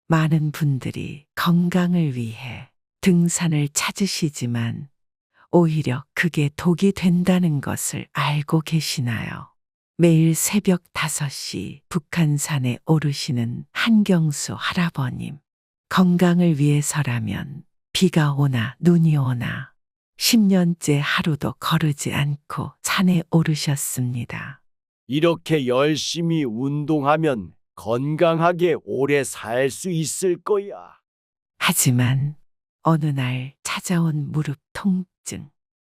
많은 분들이 건강을 위해 등산을 찾으시지만 오히려 그게 독이 된다는 것을 알고 계시나요? 매일 새벽 5시 북한산에 오르시는 한경수 할아버님. 건강을 위해서라면 비가 오나 눈이 오나 10년째 하루도 거르지 않고 산에 오르셨습니다. 이렇게 열심히 운동하면 건강하게 오래 살 수 있을 거야. 하지만 어느 날 찾아온 무릎 통증,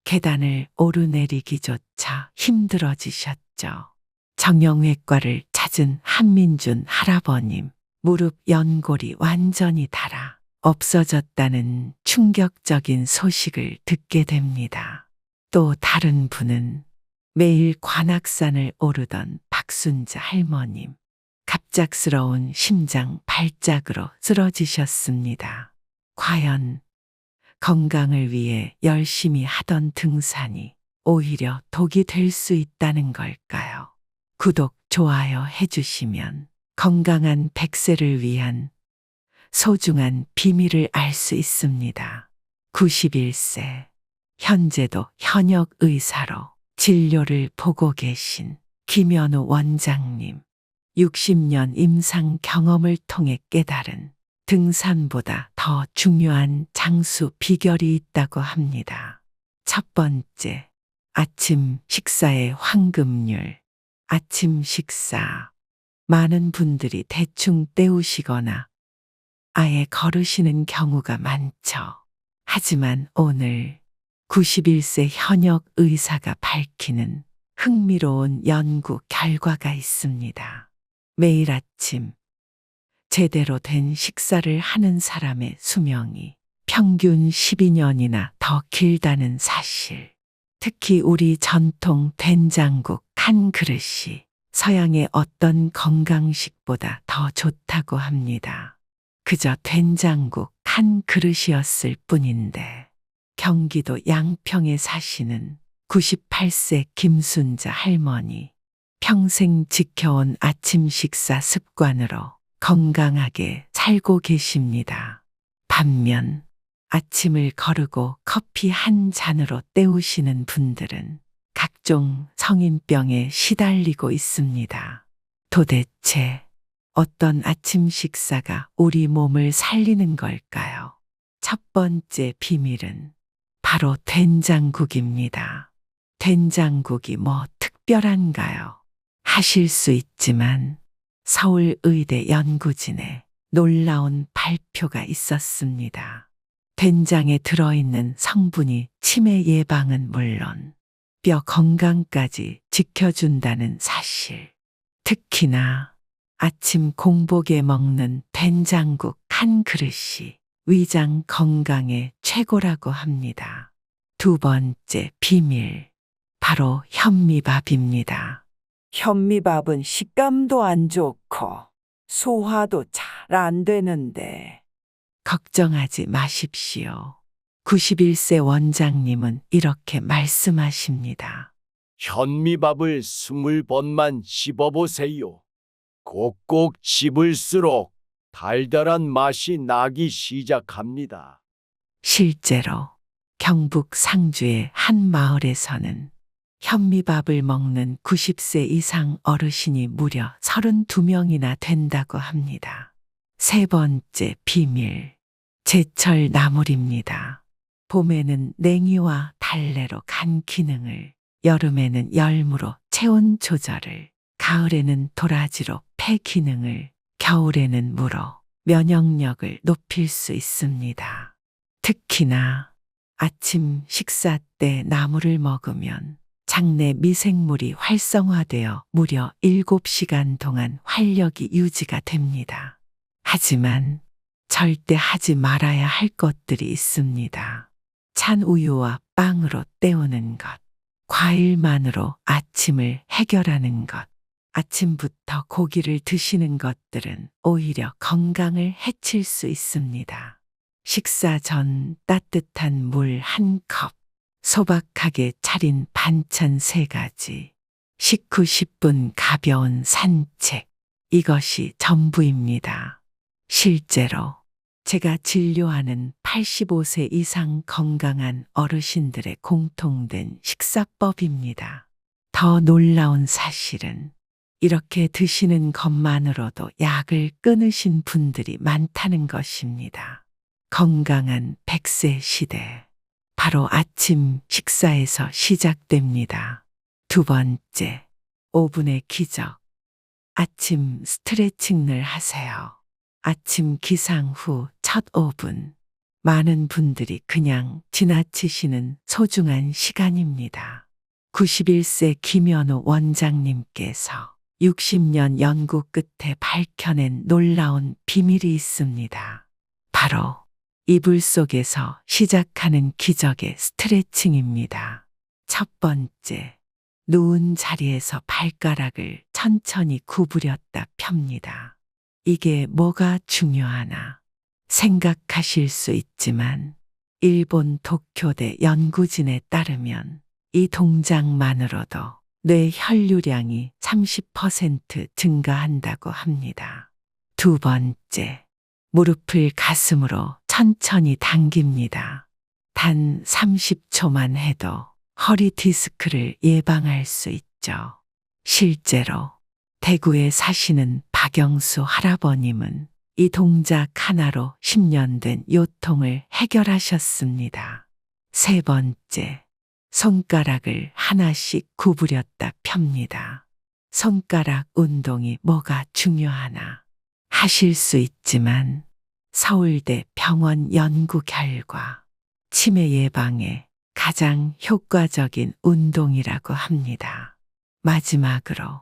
계단을 오르내리기조차 힘들어지셨죠. 정형외과를 찾은 한민준 할아버님, 무릎 연골이 완전히 닳아 없어졌다는 충격적인 소식을 듣게 됩니다. 또 다른 분은 매일 관악산을 오르던 박순자 할머님, 갑작스러운 심장 발작으로 쓰러지셨습니다. 과연 건강을 위해 열심히 하던 등산이 오히려 독이 될 수 있다는 걸까요? 구독, 좋아요 해주시면 건강한 100세를 위한 소중한 비밀을 알 수 있습니다. 91세, 현재도 현역 의사로 진료를 보고 계신 김현우 원장님. 60년 임상 경험을 통해 깨달은 등산보다 더 중요한 장수 비결이 있다고 합니다. 첫 번째, 아침 식사의 황금률. 아침 식사. 많은 분들이 대충 때우시거나 아예 거르시는 경우가 많죠. 하지만 오늘 91세 현역 의사가 밝히는 흥미로운 연구 결과가 있습니다. 매일 아침 제대로 된 식사를 하는 사람의 수명이 평균 12년이나 더 길다는 사실. 특히 우리 전통 된장국 한 그릇이 서양의 어떤 건강식보다 더 좋다고 합니다. 그저 된장국 한 그릇이었을 뿐인데 경기도 양평에 사시는 98세 김순자 할머니. 평생 지켜온 아침 식사 습관으로 건강하게 살고 계십니다. 반면 아침을 거르고 커피 한 잔으로 때우시는 분들은 각종 성인병에 시달리고 있습니다. 도대체 어떤 아침 식사가 우리 몸을 살리는 걸까요? 첫 번째 비밀은 바로 된장국입니다. 된장국이 뭐 특별한가요? 하실 수 있지만 서울의대 연구진에 놀라운 발표가 있었습니다. 된장에 들어있는 성분이 치매 예방은 물론 뼈 건강까지 지켜준다는 사실. 특히나 아침 공복에 먹는 된장국 한 그릇이 위장 건강에 최고라고 합니다. 두 번째 비밀, 바로 현미밥입니다. 현미밥은 식감도 안 좋고 소화도 잘 안 되는데 걱정하지 마십시오. 91세 원장님은 이렇게 말씀하십니다. 현미밥을 20번만 씹어보세요. 꼭꼭 씹을수록 달달한 맛이 나기 시작합니다. 실제로 경북 상주의 한 마을에서는 현미밥을 먹는 90세 이상 어르신이 무려 32명이나 된다고 합니다. 세 번째 비밀, 제철 나물입니다. 봄에는 냉이와 달래로 간 기능을, 여름에는 열무로 체온 조절을, 가을에는 도라지로 폐 기능을, 겨울에는 무로 면역력을 높일 수 있습니다. 특히나 아침 식사 때 나물을 먹으면 장내 미생물이 활성화되어 무려 7시간 동안 활력이 유지가 됩니다. 하지만 절대 하지 말아야 할 것들이 있습니다. 찬 우유와 빵으로 때우는 것, 과일만으로 아침을 해결하는 것, 아침부터 고기를 드시는 것들은 오히려 건강을 해칠 수 있습니다. 식사 전 따뜻한 물 1컵, 소박하게 차린 반찬 3가지, 식후 10분 가벼운 산책, 이것이 전부입니다. 실제로 제가 진료하는 85세 이상 건강한 어르신들의 공통된 식사법입니다. 더 놀라운 사실은 이렇게 드시는 것만으로도 약을 끊으신 분들이 많다는 것입니다. 건강한 100세 시대. 바로 아침 식사에서 시작됩니다. 두 번째, 5분의 기적. 아침 스트레칭을 하세요. 아침 기상 후 첫 5분. 많은 분들이 그냥 지나치시는 소중한 시간입니다. 91세 김현우 원장님께서 60년 연구 끝에 밝혀낸 놀라운 비밀이 있습니다. 바로 이불 속에서 시작하는 기적의 스트레칭입니다. 첫 번째, 누운 자리에서 발가락을 천천히 구부렸다 펴니다. 이게 뭐가 중요하나 생각하실 수 있지만 일본 도쿄대 연구진에 따르면 이 동작만으로도 뇌 혈류량이 30% 증가한다고 합니다. 두 번째, 무릎을 가슴으로 천천히 당깁니다. 단 30초만 해도 허리 디스크를 예방할 수 있죠. 실제로 대구에 사시는 박영수 할아버님은 이 동작 하나로 10년 된 요통을 해결하셨습니다. 세 번째, 손가락을 하나씩 구부렸다 펴니다. 손가락 운동이 뭐가 중요하나 하실 수 있지만 서울대 병원 연구 결과 치매 예방에 가장 효과적인 운동이라고 합니다. 마지막으로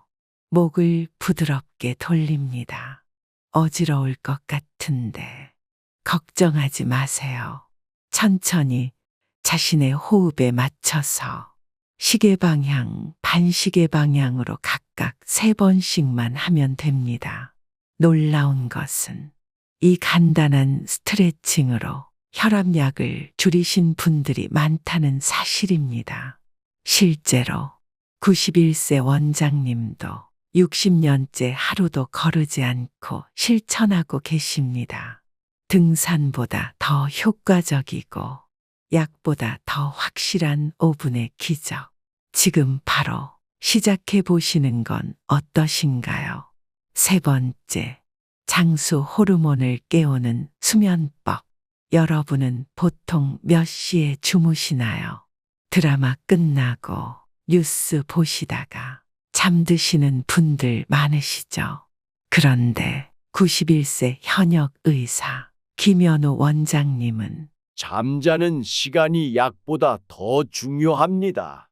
목을 부드럽게 돌립니다. 어지러울 것 같은데 걱정하지 마세요. 천천히 자신의 호흡에 맞춰서 시계 방향, 반시계 방향으로 각각 3번씩만 하면 됩니다. 놀라운 것은 이 간단한 스트레칭으로 혈압약을 줄이신 분들이 많다는 사실입니다. 실제로 91세 원장님도 60년째 하루도 거르지 않고 실천하고 계십니다. 등산보다 더 효과적이고 약보다 더 확실한 5분의 기적. 지금 바로 시작해 보시는 건 어떠신가요? 세 번째, 장수 호르몬을 깨우는 수면법. 여러분은 보통 몇 시에 주무시나요? 드라마 끝나고 뉴스 보시다가 잠드시는 분들 많으시죠? 그런데 91세 현역 의사 김현우 원장님은 잠자는 시간이 약보다 더 중요합니다.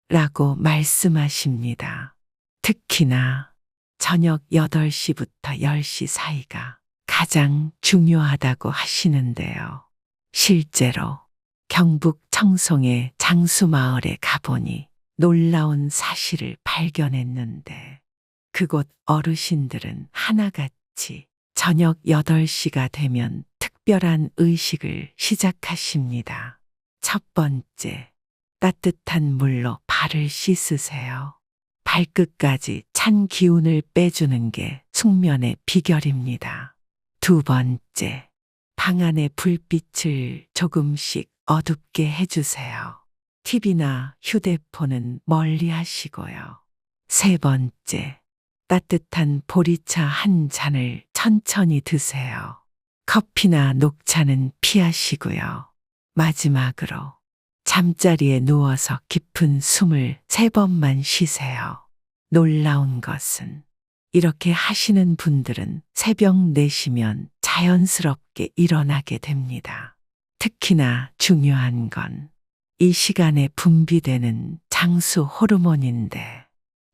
라고 말씀하십니다. 특히나 저녁 8시부터 10시 사이가 가장 중요하다고 하시는데요. 실제로 경북 청송의 장수마을에 가보니 놀라운 사실을 발견했는데 그곳 어르신들은 하나같이 저녁 8시가 되면 특별한 의식을 시작하십니다. 첫 번째, 따뜻한 물로 발을 씻으세요. 발끝까지 찬 기운을 빼주는 게 숙면의 비결입니다. 두 번째, 방 안의 불빛을 조금씩 어둡게 해주세요. TV나 휴대폰은 멀리 하시고요. 세 번째, 따뜻한 보리차 한 잔을 천천히 드세요. 커피나 녹차는 피하시고요. 마지막으로 잠자리에 누워서 깊은 숨을 3번만 쉬세요. 놀라운 것은 이렇게 하시는 분들은 새벽 4시면 자연스럽게 일어나게 됩니다. 특히나 중요한 건 이 시간에 분비되는 장수 호르몬인데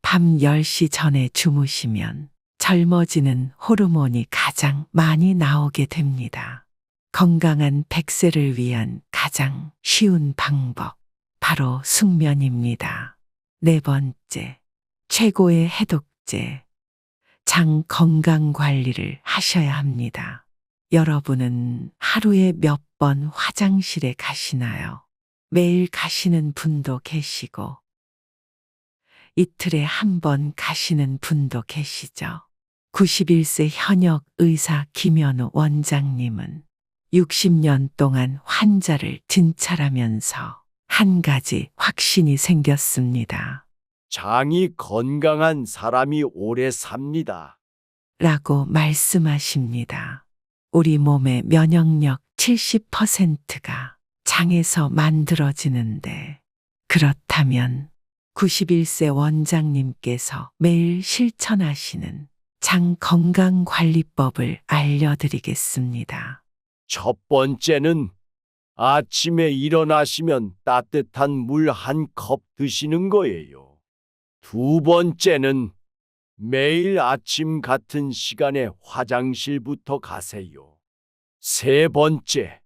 밤 10시 전에 주무시면 젊어지는 호르몬이 가장 많이 나오게 됩니다. 건강한 100세를 위한 가장 쉬운 방법, 바로 숙면입니다. 네 번째, 최고의 해독제, 장 건강 관리를 하셔야 합니다. 여러분은 하루에 몇 번 화장실에 가시나요? 매일 가시는 분도 계시고, 이틀에 한 번 가시는 분도 계시죠. 91세 현역 의사 김현우 원장님은 60년 동안 환자를 진찰하면서 한 가지 확신이 생겼습니다. 장이 건강한 사람이 오래 삽니다. 라고 말씀하십니다. 우리 몸의 면역력 70%가 장에서 만들어지는데, 그렇다면 91세 원장님께서 매일 실천하시는 장 건강관리법을 알려드리겠습니다. 첫 번째는 아침에 일어나시면 따뜻한 물 한 컵 드시는 거예요. 두 번째는 매일 아침 같은 시간에 화장실부터 가세요. 세 번째,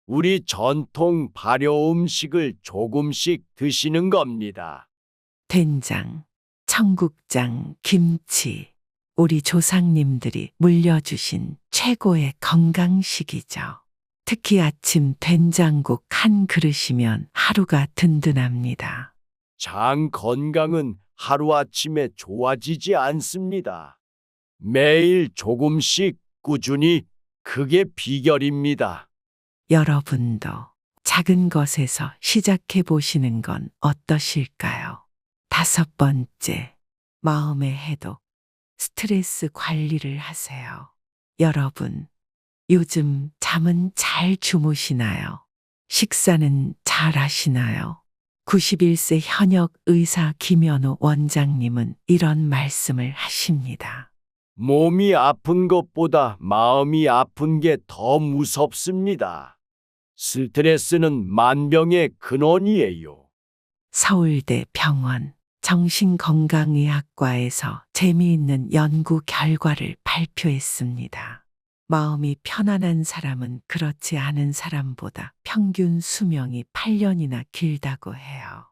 우리 전통 발효 음식을 조금씩 드시는 겁니다. 된장, 청국장, 김치, 우리 조상님들이 물려주신 최고의 건강식이죠. 특히 아침 된장국 한 그릇이면 하루가 든든합니다. 장 건강은 하루아침에 좋아지지 않습니다. 매일 조금씩 꾸준히, 그게 비결입니다. 여러분도 작은 것에서 시작해 보시는 건 어떠실까요? 다섯 번째, 마음의 해독, 스트레스 관리를 하세요. 여러분, 요즘 잠은 잘 주무시나요? 식사는 잘 하시나요? 91세 현역 의사 김현우 원장님은 이런 말씀을 하십니다. 몸이 아픈 것보다 마음이 아픈 게 더 무섭습니다. 스트레스는 만병의 근원이에요. 서울대 병원 정신건강의학과에서 재미있는 연구 결과를 발표했습니다. 마음이 편안한 사람은 그렇지 않은 사람보다 평균 수명이 8년이나 길다고 해요.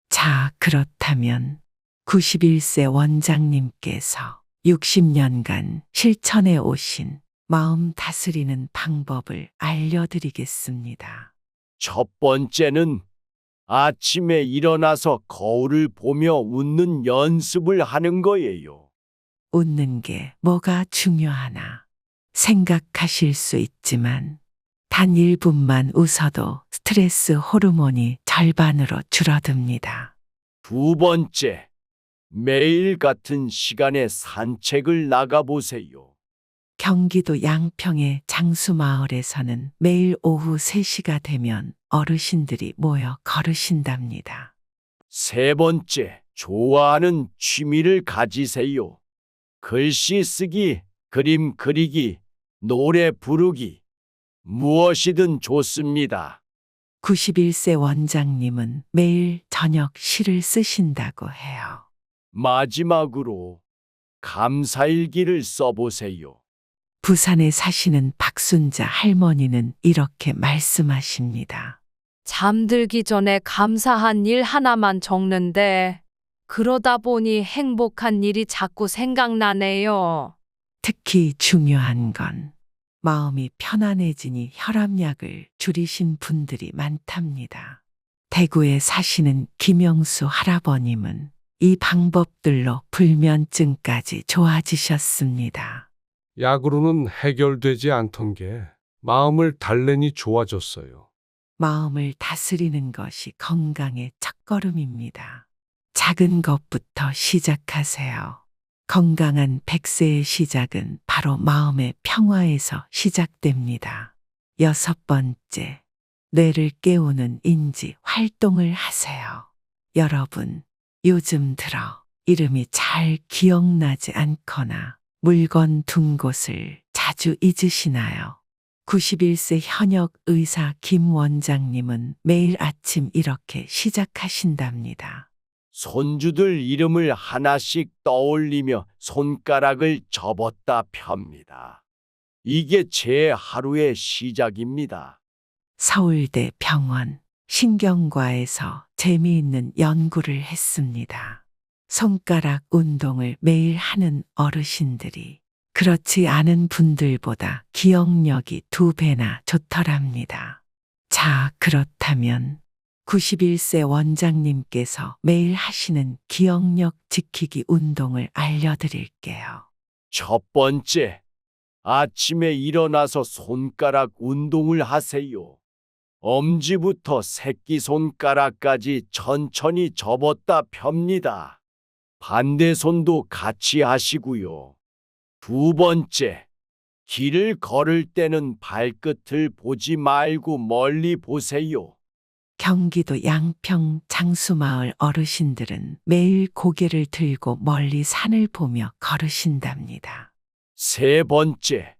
자, 그렇다면 91세 원장님께서 60년간 실천해 오신 마음 다스리는 방법을 알려드리겠습니다. 첫 번째는 아침에 일어나서 거울을 보며 웃는 연습을 하는 거예요. 웃는 게 뭐가 중요하나 생각하실 수 있지만 단 1분만 웃어도 스트레스 호르몬이 절반으로 줄어듭니다. 두 번째, 매일 같은 시간에 산책을 나가보세요. 경기도 양평의 장수마을에서는 매일 오후 3시가 되면 어르신들이 모여 걸으신답니다. 세 번째, 좋아하는 취미를 가지세요. 글씨 쓰기, 그림 그리기, 노래 부르기, 무엇이든 좋습니다. 91세 원장님은 매일 저녁 시를 쓰신다고 해요. 마지막으로 감사일기를 써보세요. 부산에 사시는 박순자 할머니는 이렇게 말씀하십니다. 잠들기 전에 감사한 일 하나만 적는데 그러다 보니 행복한 일이 자꾸 생각나네요. 특히 중요한 건 마음이 편안해지니 혈압약을 줄이신 분들이 많답니다. 대구에 사시는 김영수 할아버님은 이 방법들로 불면증까지 좋아지셨습니다. 약으로는 해결되지 않던 게 마음을 달래니 좋아졌어요. 마음을 다스리는 것이 건강의 첫걸음입니다. 작은 것부터 시작하세요. 건강한 100세의 시작은 바로 마음의 평화에서 시작됩니다. 여섯 번째, 뇌를 깨우는 인지 활동을 하세요. 여러분, 요즘 들어 이름이 잘 기억나지 않거나 물건 둔 곳을 자주 잊으시나요? 91세 현역 의사 김 원장님은 매일 아침 이렇게 시작하신답니다. 손주들 이름을 하나씩 떠올리며 손가락을 접었다 펴니다. 이게 제 하루의 시작입니다. 서울대 병원 신경과에서 재미있는 연구를 했습니다. 손가락 운동을 매일 하는 어르신들이 그렇지 않은 분들보다 기억력이 2배나 좋더랍니다. 자, 그렇다면 91세 원장님께서 매일 하시는 기억력 지키기 운동을 알려드릴게요. 첫 번째, 아침에 일어나서 손가락 운동을 하세요. 엄지부터 새끼손가락까지 천천히 접었다 펴니다. 반대 손도 같이 하시고요. 두 번째, 길을 걸을 때는 발끝을 보지 말고 멀리 보세요. 경기도 양평 장수마을 어르신들은 매일 고개를 들고 멀리 산을 보며 걸으신답니다. 세 번째,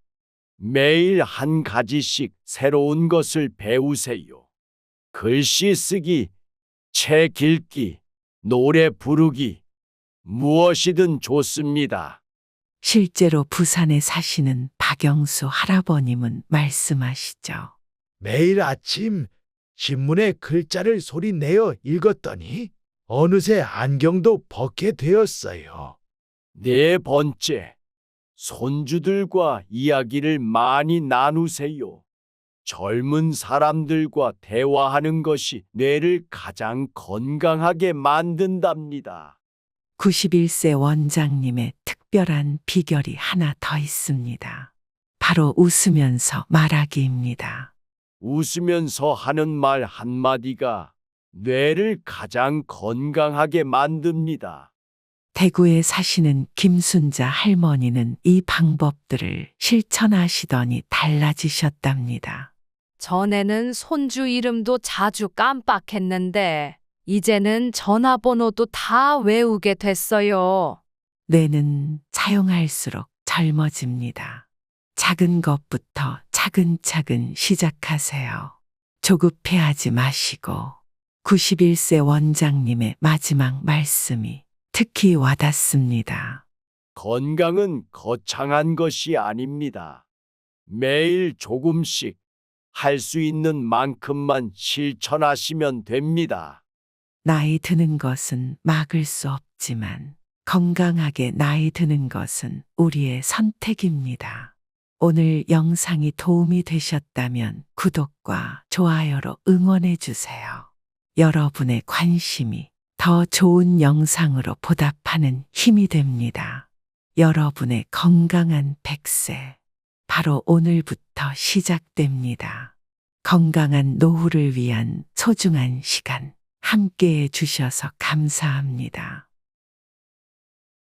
매일 한 가지씩 새로운 것을 배우세요. 글씨 쓰기, 책 읽기, 노래 부르기, 무엇이든 좋습니다. 실제로 부산에 사시는 박영수 할아버님은 말씀하시죠. 매일 아침 신문에 글자를 소리내어 읽었더니 어느새 안경도 벗게 되었어요. 네 번째, 손주들과 이야기를 많이 나누세요. 젊은 사람들과 대화하는 것이 뇌를 가장 건강하게 만든답니다. 91세 원장님의 특별한 비결이 하나 더 있습니다. 바로 웃으면서 말하기입니다. 웃으면서 하는 말 한마디가 뇌를 가장 건강하게 만듭니다. 대구에 사시는 김순자 할머니는 이 방법들을 실천하시더니 달라지셨답니다. 전에는 손주 이름도 자주 깜빡했는데 이제는 전화번호도 다 외우게 됐어요. 뇌는 사용할수록 젊어집니다. 작은 것부터 차근차근 시작하세요. 조급해하지 마시고 91세 원장님의 마지막 말씀이 특히 와닿습니다. 건강은 거창한 것이 아닙니다. 매일 조금씩 할 수 있는 만큼만 실천하시면 됩니다. 나이 드는 것은 막을 수 없지만 건강하게 나이 드는 것은 우리의 선택입니다. 오늘 영상이 도움이 되셨다면 구독과 좋아요로 응원해 주세요. 여러분의 관심이 더 좋은 영상으로 보답하는 힘이 됩니다. 여러분의 건강한 100세, 바로 오늘부터 시작됩니다. 건강한 노후를 위한 소중한 시간 함께해 주셔서 감사합니다.